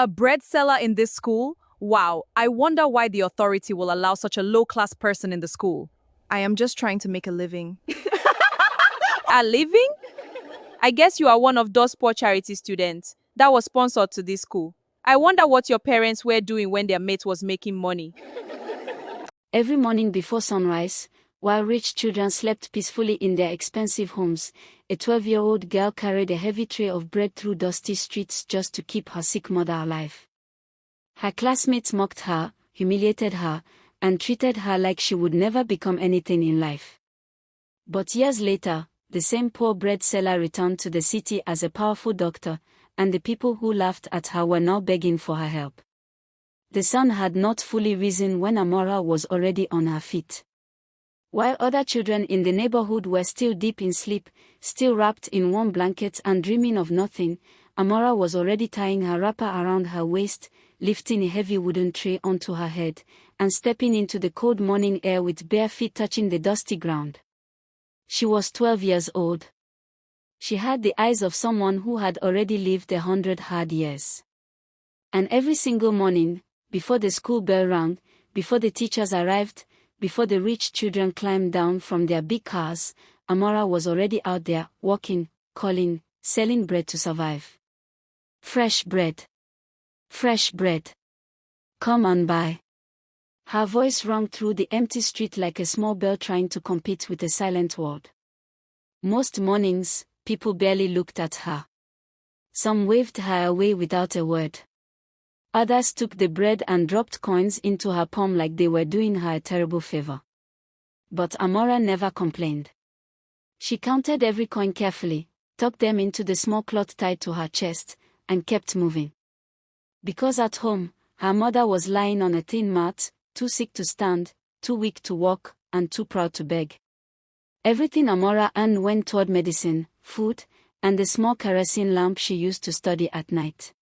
A bread seller in this school? Wow, I wonder why the authority will allow such a low-class person in the school. I am just trying to make a living. A living? I guess you are one of those poor charity students that was sponsored to this school. I wonder what your parents were doing when their mate was making money. Every morning before sunrise, while rich children slept peacefully in their expensive homes, a 12-year-old girl carried a heavy tray of bread through dusty streets just to keep her sick mother alive. Her classmates mocked her, humiliated her, and treated her like she would never become anything in life. But years later, the same poor bread seller returned to the city as a powerful doctor, and the people who laughed at her were now begging for her help. The sun had not fully risen when Amara was already on her feet. While other children in the neighborhood were still deep in sleep, still wrapped in warm blankets and dreaming of nothing, Amara was already tying her wrapper around her waist, lifting a heavy wooden tray onto her head, and stepping into the cold morning air with bare feet touching the dusty ground. She was 12 years old. She had the eyes of someone who had already lived 100 hard years. And every single morning, before the school bell rang, before the teachers arrived, before the rich children climbed down from their big cars, Amara was already out there, walking, calling, selling bread to survive. Fresh bread. Fresh bread. Come on by. Her voice rang through the empty street like a small bell trying to compete with a silent world. Most mornings, people barely looked at her. Some waved her away without a word. Others took the bread and dropped coins into her palm like they were doing her a terrible favor. But Amara never complained. She counted every coin carefully, tucked them into the small cloth tied to her chest, and kept moving. Because at home, her mother was lying on a thin mat, too sick to stand, too weak to walk, and too proud to beg. Everything Amara earned went toward medicine, food, and the small kerosene lamp she used to study at night.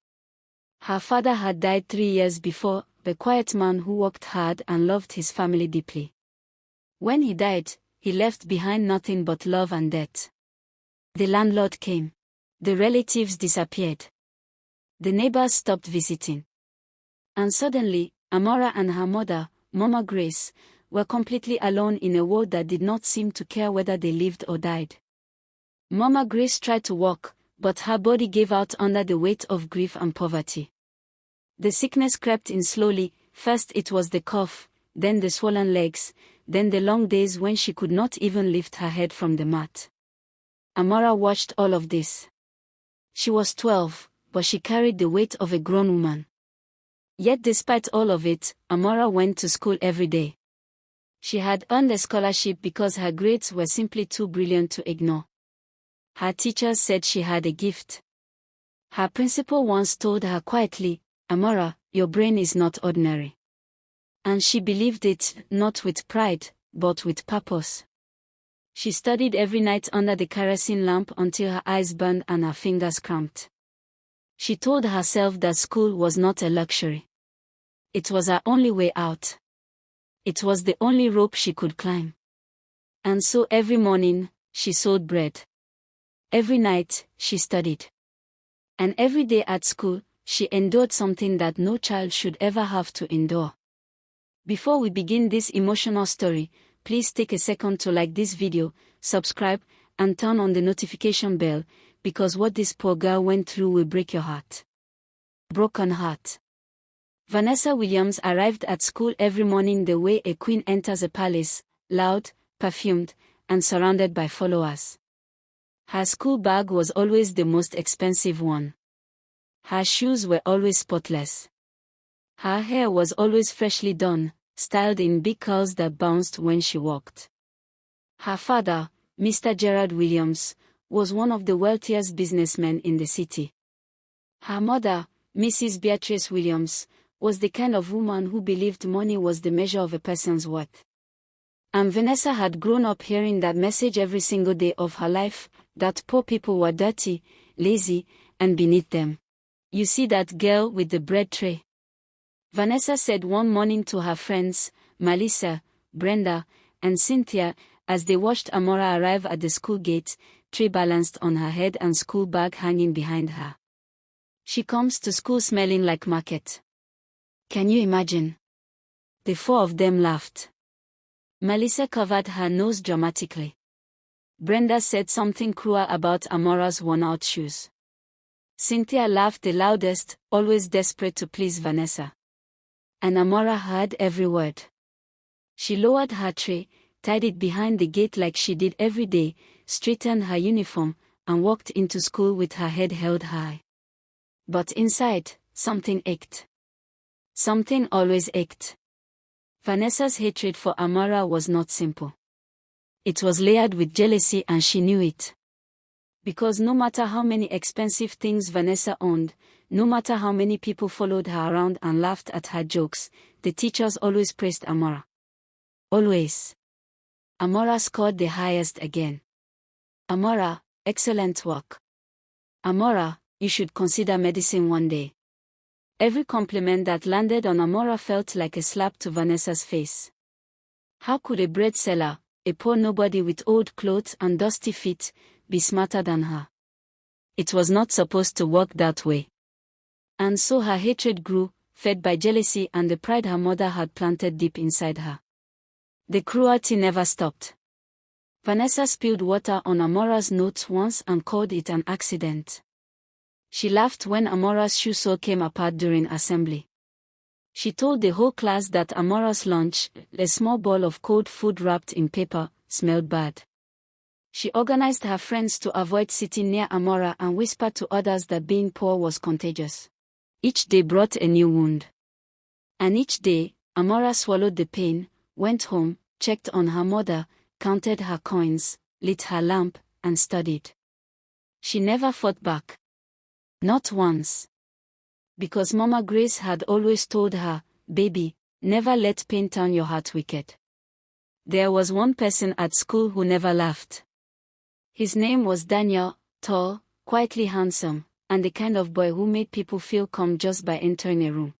Her father had died 3 years before, a quiet man who worked hard and loved his family deeply. When he died, he left behind nothing but love and debt. The landlord came. The relatives disappeared. The neighbors stopped visiting. And suddenly, Amara and her mother, Mama Grace, were completely alone in a world that did not seem to care whether they lived or died. Mama Grace tried to walk, but her body gave out under the weight of grief and poverty. The sickness crept in slowly. First it was the cough, then the swollen legs, then the long days when she could not even lift her head from the mat. Amara watched all of this. She was 12, but she carried the weight of a grown woman. Yet despite all of it, Amara went to school every day. She had earned a scholarship because her grades were simply too brilliant to ignore. Her teachers said she had a gift. Her principal once told her quietly, "Amara, your brain is not ordinary." And she believed it, not with pride, but with purpose. She studied every night under the kerosene lamp until her eyes burned and her fingers cramped. She told herself that school was not a luxury. It was her only way out. It was the only rope she could climb. And so every morning, she sold bread. Every night, she studied. And every day at school, she endured something that no child should ever have to endure. Before we begin this emotional story, please take a second to like this video, subscribe, and turn on the notification bell, because what this poor girl went through will break your heart. Broken heart. Vanessa Williams arrived at school every morning the way a queen enters a palace, loud, perfumed, and surrounded by followers. Her school bag was always the most expensive one. Her shoes were always spotless. Her hair was always freshly done, styled in big curls that bounced when she walked. Her father, Mr. Gerard Williams, was one of the wealthiest businessmen in the city. Her mother, Mrs. Beatrice Williams, was the kind of woman who believed money was the measure of a person's worth. And Vanessa had grown up hearing that message every single day of her life, that poor people were dirty, lazy, and beneath them. "You see that girl with the bread tray?" Vanessa said one morning to her friends, Melissa, Brenda, and Cynthia, as they watched Amara arrive at the school gate, tray balanced on her head and school bag hanging behind her. She comes to school smelling like market. Can you imagine? The four of them laughed. Melissa covered her nose dramatically. Brenda said something cruel about Amara's worn-out shoes. Cynthia laughed the loudest, always desperate to please Vanessa. And Amara heard every word. She lowered her tray, tied it behind the gate like she did every day, straightened her uniform, and walked into school with her head held high. But inside, something ached. Something always ached. Vanessa's hatred for Amara was not simple. It was layered with jealousy, and she knew it. Because no matter how many expensive things Vanessa owned, no matter how many people followed her around and laughed at her jokes, the teachers always praised Amara. Always. Amara scored the highest again. Amara, excellent work. Amara, you should consider medicine one day. Every compliment that landed on Amara felt like a slap to Vanessa's face. How could a bread seller, a poor nobody with old clothes and dusty feet, be smarter than her? It was not supposed to work that way. And so her hatred grew, fed by jealousy and the pride her mother had planted deep inside her. The cruelty never stopped. Vanessa spilled water on Amara's notes once and called it an accident. She laughed when Amara's shoe sole came apart during assembly. She told the whole class that Amara's lunch, a small ball of cold food wrapped in paper, smelled bad. She organized her friends to avoid sitting near Amara and whispered to others that being poor was contagious. Each day brought a new wound. And each day, Amara swallowed the pain, went home, checked on her mother, counted her coins, lit her lamp, and studied. She never fought back. Not once. Because Mama Grace had always told her, "Baby, never let pain turn your heart wicked." There was one person at school who never laughed. His name was Daniel, tall, quietly handsome, and the kind of boy who made people feel calm just by entering a room.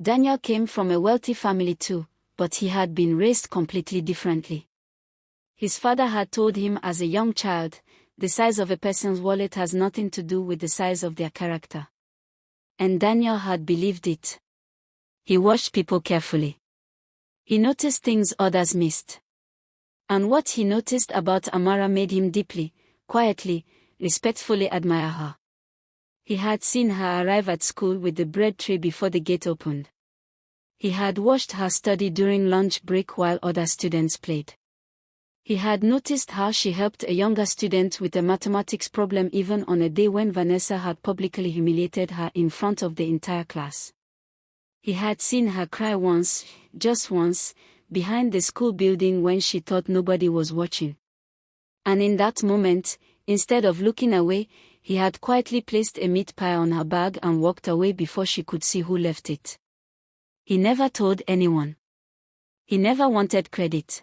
Daniel came from a wealthy family too, but he had been raised completely differently. His father had told him as a young child, the size of a person's wallet has nothing to do with the size of their character. And Daniel had believed it. He watched people carefully. He noticed things others missed. And what he noticed about Amara made him deeply, quietly, respectfully admire her. He had seen her arrive at school with the bread tray before the gate opened. He had watched her study during lunch break while other students played. He had noticed how she helped a younger student with a mathematics problem even on a day when Vanessa had publicly humiliated her in front of the entire class. He had seen her cry once, just once, behind the school building when she thought nobody was watching. And in that moment, instead of looking away, he had quietly placed a meat pie on her bag and walked away before she could see who left it. He never told anyone. He never wanted credit.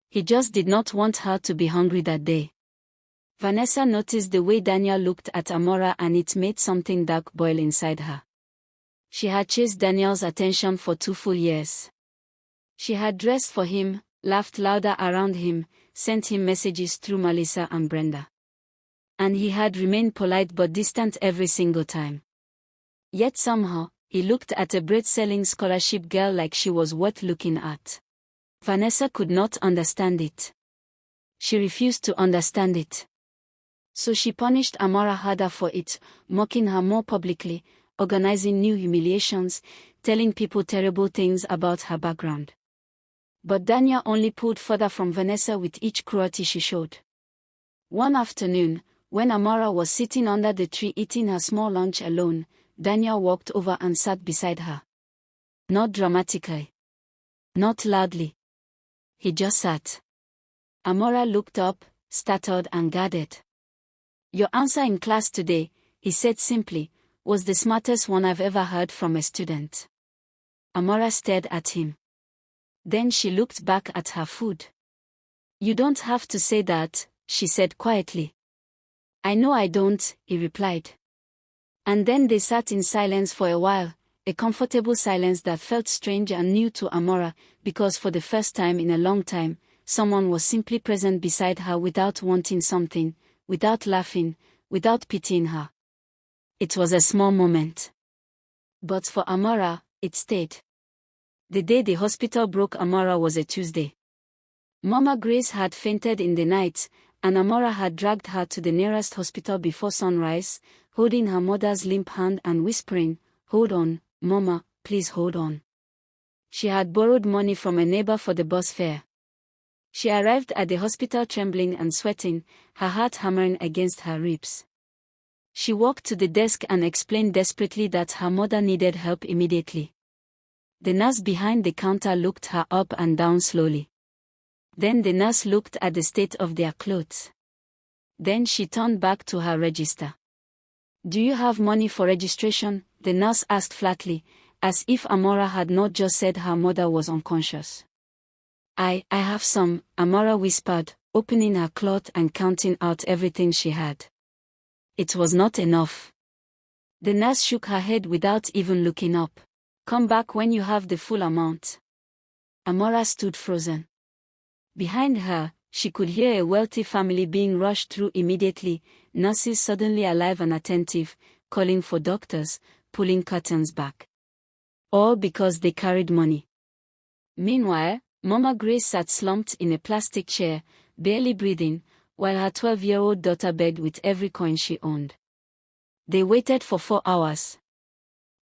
He just did not want her to be hungry that day. Vanessa noticed the way Daniel looked at Amara and it made something dark boil inside her. She had chased Daniel's attention for 2 full years. She had dressed for him, laughed louder around him, sent him messages through Melissa and Brenda. And he had remained polite but distant every single time. Yet somehow, he looked at a bread-selling scholarship girl like she was worth looking at. Vanessa could not understand it. She refused to understand it. So she punished Amara harder for it, mocking her more publicly, organizing new humiliations, telling people terrible things about her background. But Daniel only pulled further from Vanessa with each cruelty she showed. One afternoon, when Amara was sitting under the tree eating her small lunch alone, Daniel walked over and sat beside her. Not dramatically. Not loudly. He just sat. Amara looked up, startled and guarded. "Your answer in class today," he said simply, "was the smartest one I've ever heard from a student." Amara stared at him. Then she looked back at her food. "You don't have to say that," she said quietly. "I know I don't," he replied. And then they sat in silence for a while, a comfortable silence that felt strange and new to Amara, because for the first time in a long time, someone was simply present beside her without wanting something, without laughing, without pitying her. It was a small moment. But for Amara, it stayed. The day the hospital broke Amara was a Tuesday. Mama Grace had fainted in the night, and Amara had dragged her to the nearest hospital before sunrise, holding her mother's limp hand and whispering, "Hold on, Mama, please hold on." She had borrowed money from a neighbor for the bus fare. She arrived at the hospital trembling and sweating, her heart hammering against her ribs. She walked to the desk and explained desperately that her mother needed help immediately. The nurse behind the counter looked her up and down slowly. Then the nurse looked at the state of their clothes. Then she turned back to her register. "Do you have money for registration?" the nurse asked flatly, as if Amara had not just said her mother was unconscious. I have some," Amara whispered, opening her cloth and counting out everything she had. It was not enough. The nurse shook her head without even looking up. "Come back when you have the full amount." Amara stood frozen. Behind her, she could hear a wealthy family being rushed through immediately, nurses suddenly alive and attentive, calling for doctors, pulling curtains back. All because they carried money. Meanwhile, Mama Grace sat slumped in a plastic chair, barely breathing, while her 12-year-old daughter begged with every coin she owned. They waited for 4 hours.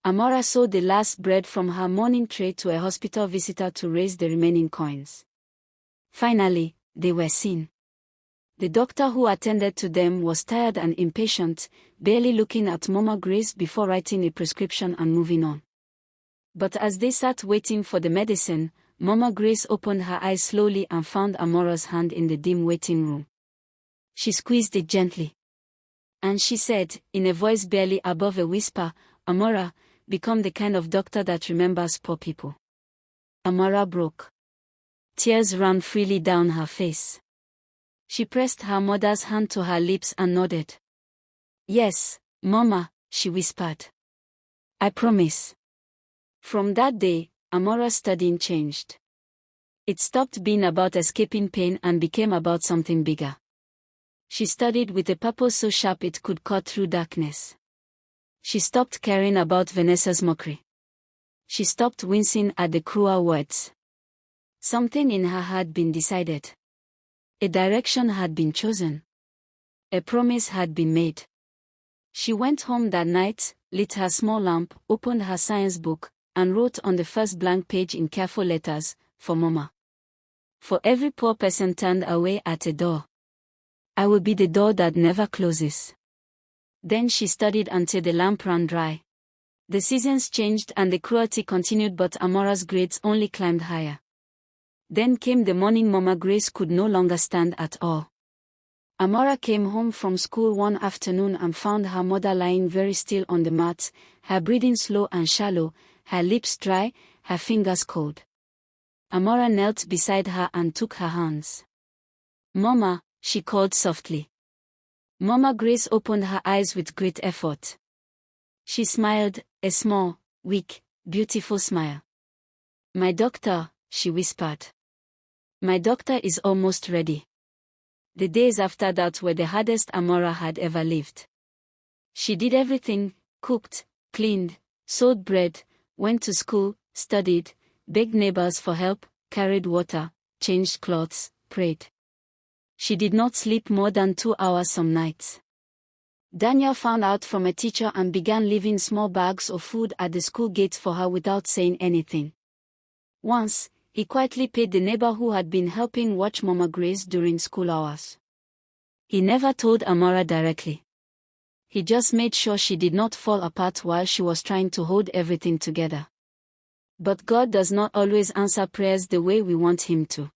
Amara sold the last bread from her morning tray to a hospital visitor to raise the remaining coins. Finally, they were seen. The doctor who attended to them was tired and impatient, barely looking at Mama Grace before writing a prescription and moving on. But as they sat waiting for the medicine, Mama Grace opened her eyes slowly and found Amara's hand in the dim waiting room. She squeezed it gently. And she said, in a voice barely above a whisper, "Amara, become the kind of doctor that remembers poor people." Amara broke. Tears ran freely down her face. She pressed her mother's hand to her lips and nodded. "Yes, Mama," she whispered. "I promise." From that day, Amara's studying changed. It stopped being about escaping pain and became about something bigger. She studied with a purpose so sharp it could cut through darkness. She stopped caring about Vanessa's mockery. She stopped wincing at the cruel words. Something in her had been decided. A direction had been chosen. A promise had been made. She went home that night, lit her small lamp, opened her science book, and wrote on the first blank page in careful letters, "For Mama." For every poor person turned away at a door. I will be the door that never closes. Then she studied until the lamp ran dry. The seasons changed and the cruelty continued, but Amara's grades only climbed higher. Then came the morning Mama Grace could no longer stand at all. Amara came home from school one afternoon and found her mother lying very still on the mat, her breathing slow and shallow, her lips dry, her fingers cold. Amara knelt beside her and took her hands. "Mama," she called softly. Mama Grace opened her eyes with great effort. She smiled, a small, weak, beautiful smile. "My doctor," she whispered. "My doctor is almost ready." The days after that were the hardest Amara had ever lived. She did everything: cooked, cleaned, sold bread, went to school, studied, begged neighbors for help, carried water, changed clothes, prayed. She did not sleep more than 2 hours some nights. Daniel found out from a teacher and began leaving small bags of food at the school gate for her without saying anything. Once, he quietly paid the neighbor who had been helping watch Mama Grace during school hours. He never told Amara directly. He just made sure she did not fall apart while she was trying to hold everything together. But God does not always answer prayers the way we want Him to.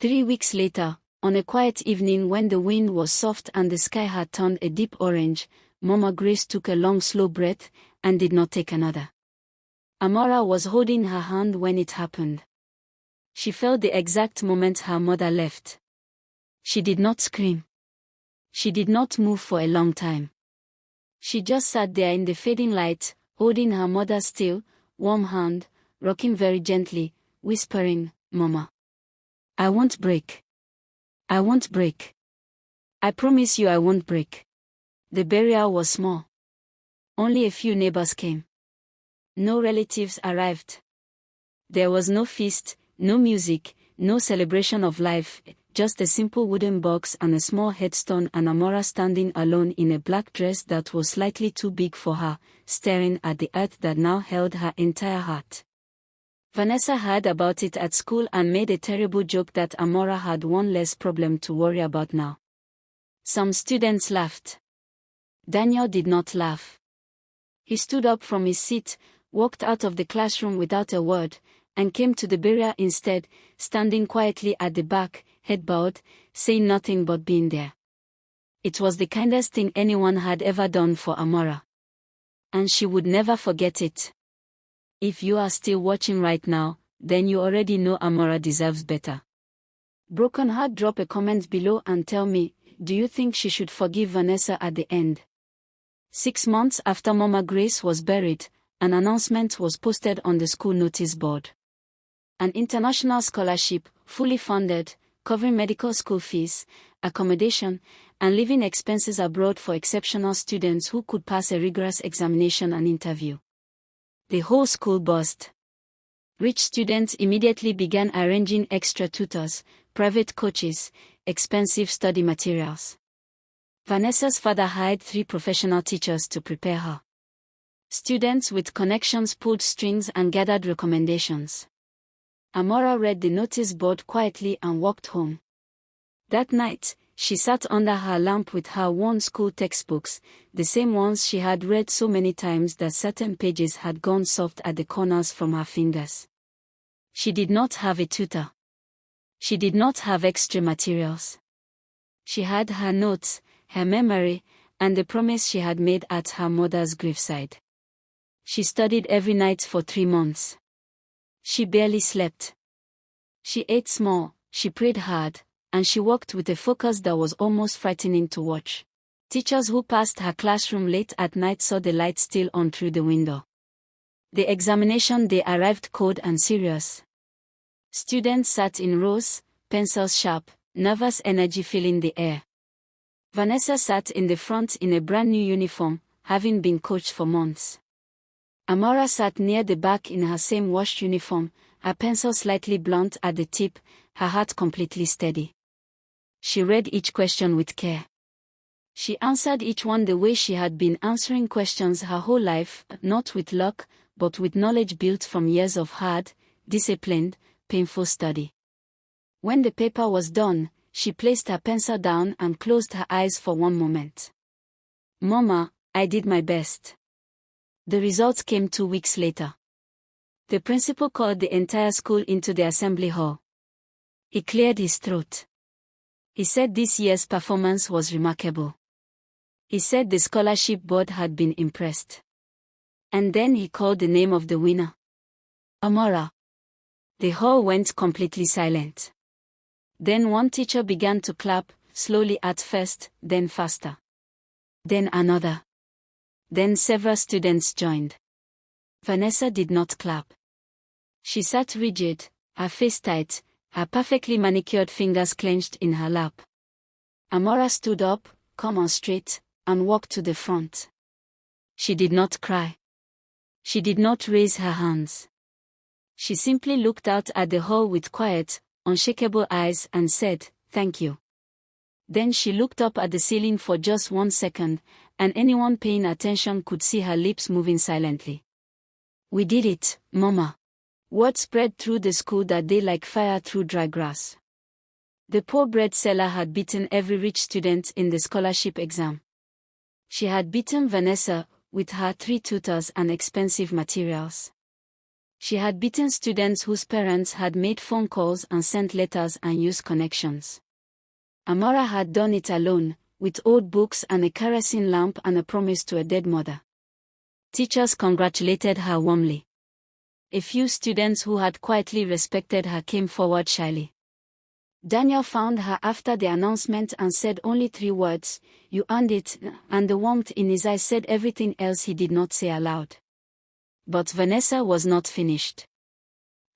3 weeks later, on a quiet evening when the wind was soft and the sky had turned a deep orange, Mama Grace took a long slow breath, and did not take another. Amara was holding her hand when it happened. She felt the exact moment her mother left. She did not scream. She did not move for a long time. She just sat there in the fading light, holding her mother's still, warm hand, rocking very gently, whispering, "Mama, I won't break. I won't break. I promise you I won't break." The burial was small. Only a few neighbors came. No relatives arrived. There was no feast, no music, no celebration of life, just a simple wooden box and a small headstone, and Amara standing alone in a black dress that was slightly too big for her, staring at the earth that now held her entire heart. Vanessa heard about it at school and made a terrible joke that Amara had one less problem to worry about now. Some students laughed. Daniel did not laugh. He stood up from his seat, walked out of the classroom without a word, and came to the burial instead, standing quietly at the back, head bowed, saying nothing but being there. It was the kindest thing anyone had ever done for Amara. And she would never forget it. If you are still watching right now, then you already know Amara deserves better. Broken Heart, drop a comment below and tell me, do you think she should forgive Vanessa at the end? 6 months after Mama Grace was buried, an announcement was posted on the school notice board. An international scholarship, fully funded, covering medical school fees, accommodation, and living expenses abroad for exceptional students who could pass a rigorous examination and interview. The whole school buzzed. Rich students immediately began arranging extra tutors, private coaches, expensive study materials. Vanessa's father hired 3 professional teachers to prepare her. Students with connections pulled strings and gathered recommendations. Amara read the notice board quietly and walked home. That night, she sat under her lamp with her worn school textbooks, the same ones she had read so many times that certain pages had gone soft at the corners from her fingers. She did not have a tutor. She did not have extra materials. She had her notes, her memory, and the promise she had made at her mother's graveside. She studied every night for 3 months. She barely slept. She ate small, she prayed hard, and she worked with a focus that was almost frightening to watch. Teachers who passed her classroom late at night saw the light still on through the window. The examination day arrived cold and serious. Students sat in rows, pencils sharp, nervous energy filling the air. Vanessa sat in the front in a brand new uniform, having been coached for months. Amara sat near the back in her same washed uniform, her pencil slightly blunt at the tip, her heart completely steady. She read each question with care. She answered each one the way she had been answering questions her whole life, not with luck, but with knowledge built from years of hard, disciplined, painful study. When the paper was done, she placed her pencil down and closed her eyes for one moment. "Mama, I did my best." The results came 2 weeks later. The principal called the entire school into the assembly hall. He cleared his throat. He said this year's performance was remarkable. He said the scholarship board had been impressed. And then he called the name of the winner. Amara. The hall went completely silent. Then one teacher began to clap, slowly at first, then faster. Then another. Then several students joined. Vanessa did not clap. She sat rigid, her face tight, her perfectly manicured fingers clenched in her lap. Amara stood up, calm and straight, and walked to the front. She did not cry. She did not raise her hands. She simply looked out at the hall with quiet, unshakable eyes and said, "Thank you." Then she looked up at the ceiling for just 1 second, and anyone paying attention could see her lips moving silently. "We did it, Mama." Word spread through the school that day like fire through dry grass. The poor bread seller had beaten every rich student in the scholarship exam. She had beaten Vanessa, with her 3 tutors and expensive materials. She had beaten students whose parents had made phone calls and sent letters and used connections. Amara had done it alone, with old books and a kerosene lamp and a promise to a dead mother. Teachers congratulated her warmly. A few students who had quietly respected her came forward shyly. Daniel found her after the announcement and said only 3 words, "You earned it," and the warmth in his eyes said everything else he did not say aloud. But Vanessa was not finished.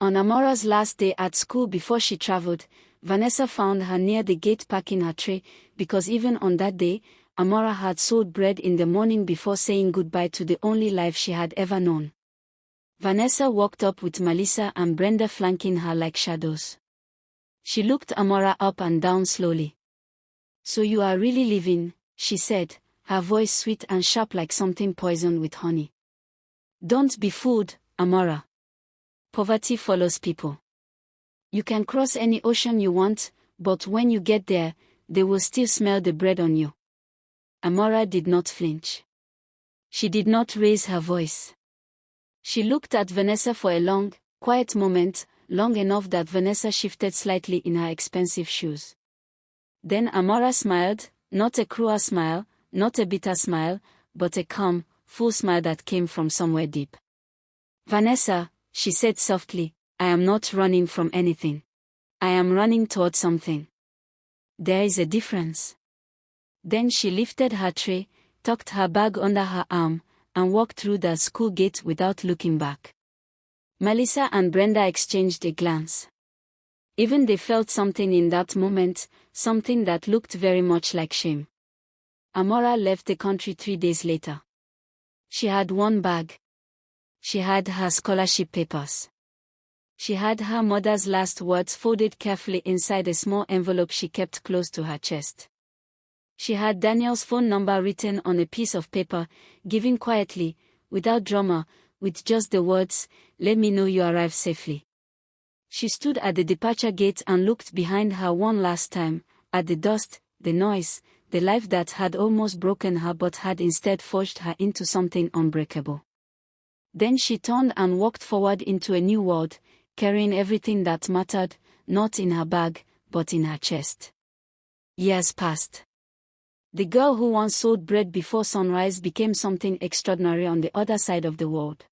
On Amara's last day at school before she traveled, Vanessa found her near the gate packing her tray, because even on that day, Amara had sold bread in the morning before saying goodbye to the only life she had ever known. Vanessa walked up with Melissa and Brenda flanking her like shadows. She looked Amara up and down slowly. "So you are really leaving," she said, her voice sweet and sharp like something poisoned with honey. "Don't be fooled, Amara. Poverty follows people. You can cross any ocean you want, but when you get there, they will still smell the bread on you." Amara did not flinch. She did not raise her voice. She looked at Vanessa for a long, quiet moment, long enough that Vanessa shifted slightly in her expensive shoes. Then Amara smiled, not a cruel smile, not a bitter smile, but a calm, full smile that came from somewhere deep. "Vanessa," she said softly, "I am not running from anything. I am running toward something. There is a difference." Then she lifted her tray, tucked her bag under her arm, and walked through the school gate without looking back. Melissa and Brenda exchanged a glance. Even they felt something in that moment, something that looked very much like shame. Amara left the country 3 days later. She had one bag. She had her scholarship papers. She had her mother's last words folded carefully inside a small envelope she kept close to her chest. She had Daniel's phone number written on a piece of paper, given quietly, without drama, with just the words, "Let me know you arrive safely." She stood at the departure gate and looked behind her one last time, at the dust, the noise, the life that had almost broken her but had instead forged her into something unbreakable. Then she turned and walked forward into a new world, carrying everything that mattered, not in her bag, but in her chest. Years passed. The girl who once sold bread before sunrise became something extraordinary on the other side of the world.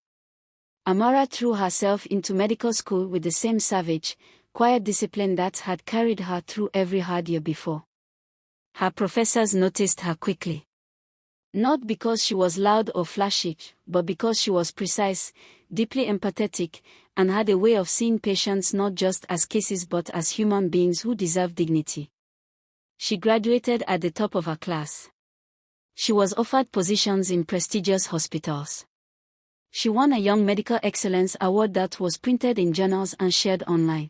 Amara threw herself into medical school with the same savage, quiet discipline that had carried her through every hard year before. Her professors noticed her quickly. Not because she was loud or flashy, but because she was precise, deeply empathetic, and had a way of seeing patients not just as cases but as human beings who deserve dignity. She graduated at the top of her class. She was offered positions in prestigious hospitals. She won a Young Medical Excellence Award that was printed in journals and shared online.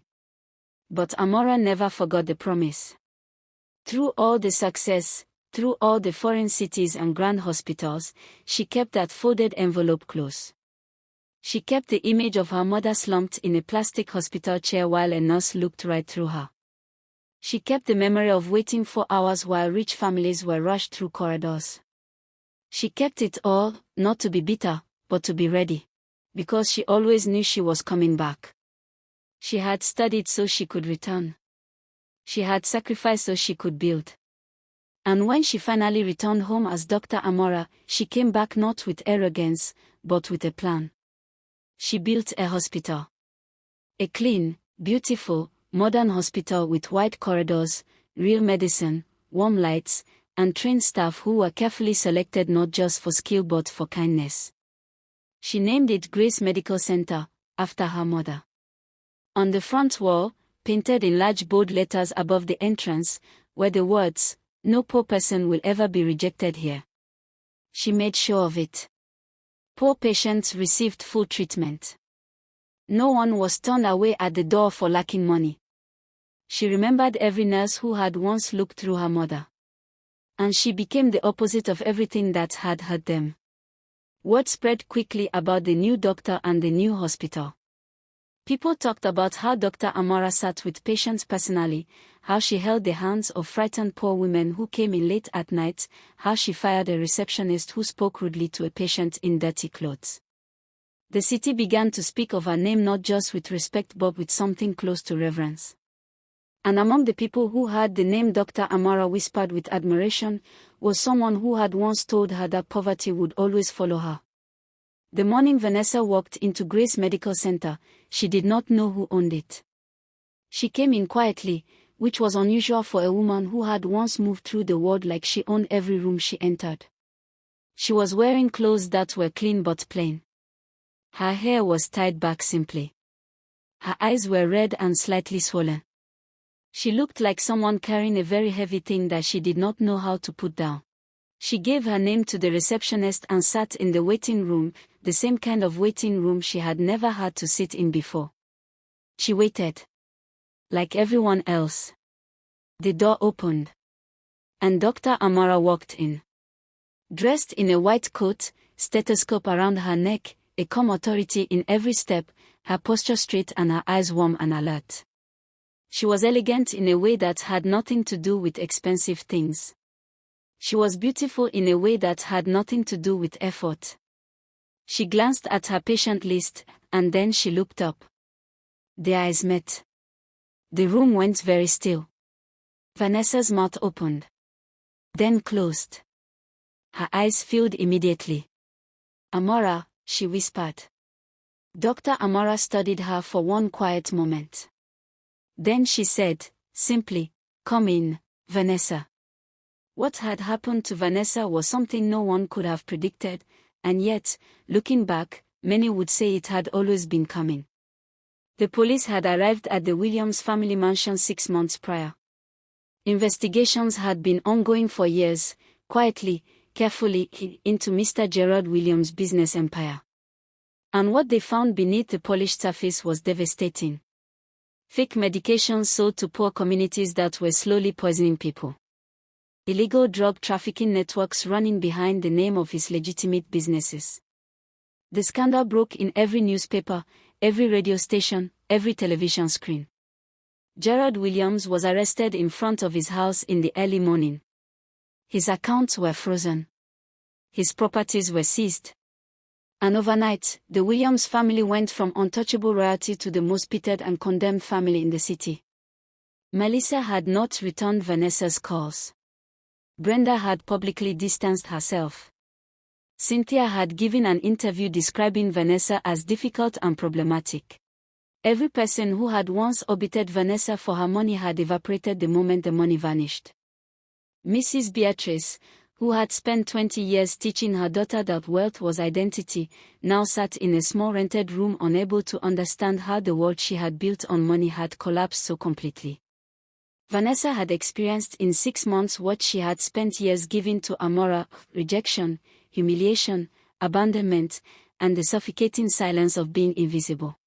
But Amara never forgot the promise. Through all the success, through all the foreign cities and grand hospitals, she kept that folded envelope close. She kept the image of her mother slumped in a plastic hospital chair while a nurse looked right through her. She kept the memory of waiting for hours while rich families were rushed through corridors. She kept it all, not to be bitter, but to be ready. Because she always knew she was coming back. She had studied so she could return. She had sacrificed so she could build. And when she finally returned home as Dr. Amara, she came back not with arrogance, but with a plan. She built a hospital. A clean, beautiful, modern hospital with wide corridors, real medicine, warm lights, and trained staff who were carefully selected not just for skill but for kindness. She named it Grace Medical Center, after her mother. On the front wall, painted in large bold letters above the entrance, were the words, "No poor person will ever be rejected here." She made sure of it. Poor patients received full treatment. No one was turned away at the door for lacking money. She remembered every nurse who had once looked through her mother. And she became the opposite of everything that had hurt them. Word spread quickly about the new doctor and the new hospital. People talked about how Dr. Amara sat with patients personally, how she held the hands of frightened poor women who came in late at night, how she fired a receptionist who spoke rudely to a patient in dirty clothes. The city began to speak of her name not just with respect but with something close to reverence. And among the people who heard the name Dr. Amara whispered with admiration, was someone who had once told her that poverty would always follow her. The morning Vanessa walked into Grace Medical Center, she did not know who owned it. She came in quietly, which was unusual for a woman who had once moved through the world like she owned every room she entered. She was wearing clothes that were clean but plain. Her hair was tied back simply. Her eyes were red and slightly swollen. She looked like someone carrying a very heavy thing that she did not know how to put down. She gave her name to the receptionist and sat in the waiting room, the same kind of waiting room she had never had to sit in before. She waited. Like everyone else. The door opened. And Dr. Amara walked in. Dressed in a white coat, stethoscope around her neck, a calm authority in every step, her posture straight and her eyes warm and alert. She was elegant in a way that had nothing to do with expensive things. She was beautiful in a way that had nothing to do with effort. She glanced at her patient list, and then she looked up. Their eyes met. The room went very still. Vanessa's mouth opened. Then closed. Her eyes filled immediately. "Amara," she whispered. Dr. Amara studied her for one quiet moment. Then she said, simply, "Come in, Vanessa." What had happened to Vanessa was something no one could have predicted, and yet, looking back, many would say it had always been coming. The police had arrived at the Williams family mansion 6 months prior. Investigations had been ongoing for years, quietly, carefully, into Mr. Gerard Williams' business empire. And what they found beneath the polished surface was devastating. Fake medications sold to poor communities that were slowly poisoning people. Illegal drug trafficking networks running behind the name of his legitimate businesses. The scandal broke in every newspaper, every radio station, every television screen. Gerard Williams was arrested in front of his house in the early morning. His accounts were frozen. His properties were seized. And overnight, the Williams family went from untouchable royalty to the most pitied and condemned family in the city. Melissa had not returned Vanessa's calls. Brenda had publicly distanced herself. Cynthia had given an interview describing Vanessa as difficult and problematic. Every person who had once orbited Vanessa for her money had evaporated the moment the money vanished. Mrs. Beatrice, who had spent 20 years teaching her daughter that wealth was identity, now sat in a small rented room unable to understand how the world she had built on money had collapsed so completely. Vanessa had experienced in 6 months what she had spent years giving to Amara: rejection, humiliation, abandonment, and the suffocating silence of being invisible.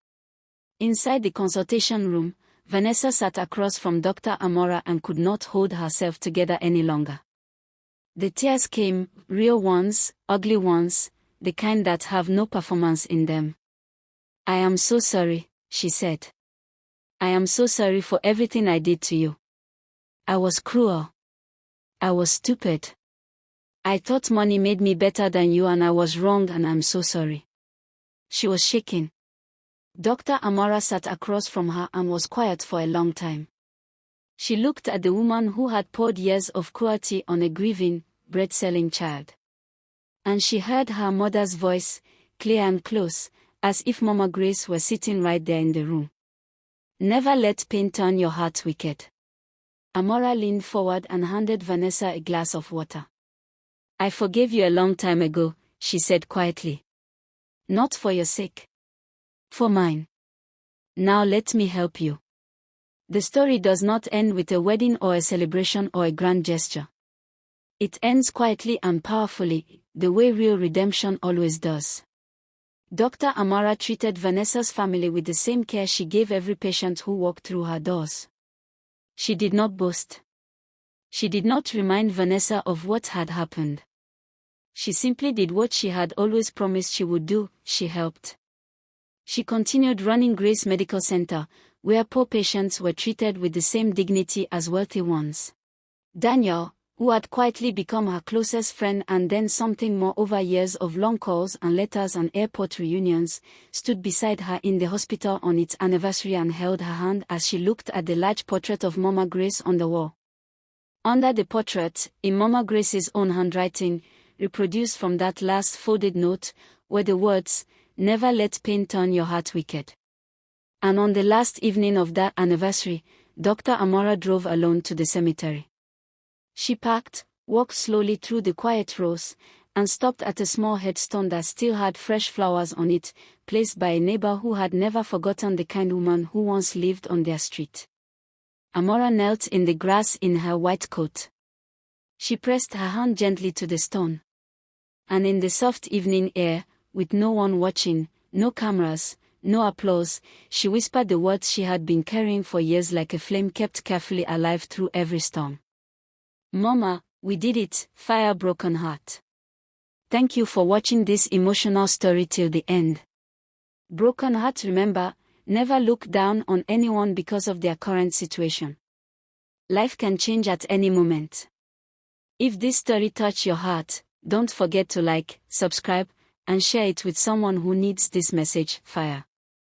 Inside the consultation room, Vanessa sat across from Dr. Amara and could not hold herself together any longer. The tears came, real ones, ugly ones, the kind that have no performance in them. "I am so sorry," she said. "I am so sorry for everything I did to you. I was cruel. I was stupid. I thought money made me better than you and I was wrong and I'm so sorry." She was shaking. Dr. Amara sat across from her and was quiet for a long time. She looked at the woman who had poured years of cruelty on a grieving, bread-selling child. And she heard her mother's voice, clear and close, as if Mama Grace were sitting right there in the room. "Never let pain turn your heart wicked." Amara leaned forward and handed Vanessa a glass of water. "I forgave you a long time ago," she said quietly. "Not for your sake. For mine. Now let me help you." The story does not end with a wedding or a celebration or a grand gesture. It ends quietly and powerfully, the way real redemption always does. Dr. Amara treated Vanessa's family with the same care she gave every patient who walked through her doors. She did not boast. She did not remind Vanessa of what had happened. She simply did what she had always promised she would do: she helped. She continued running Grace Medical Center, where poor patients were treated with the same dignity as wealthy ones. Daniel, who had quietly become her closest friend and then something more over years of long calls and letters and airport reunions, stood beside her in the hospital on its anniversary and held her hand as she looked at the large portrait of Mama Grace on the wall. Under the portrait, in Mama Grace's own handwriting, reproduced from that last folded note, were the words, "Never let pain turn your heart wicked." And on the last evening of that anniversary, Dr. Amara drove alone to the cemetery. She parked, walked slowly through the quiet rows, and stopped at a small headstone that still had fresh flowers on it, placed by a neighbor who had never forgotten the kind woman who once lived on their street. Amara knelt in the grass in her white coat. She pressed her hand gently to the stone. And in the soft evening air, with no one watching, no cameras, no applause, she whispered the words she had been carrying for years like a flame kept carefully alive through every storm. Mama, we did it, fire broken heart. Thank you for watching this emotional story till the end. Broken heart, remember, never look down on anyone because of their current situation. Life can change at any moment. If this story touched your heart, don't forget to like, subscribe, and share it with someone who needs this message. Fire.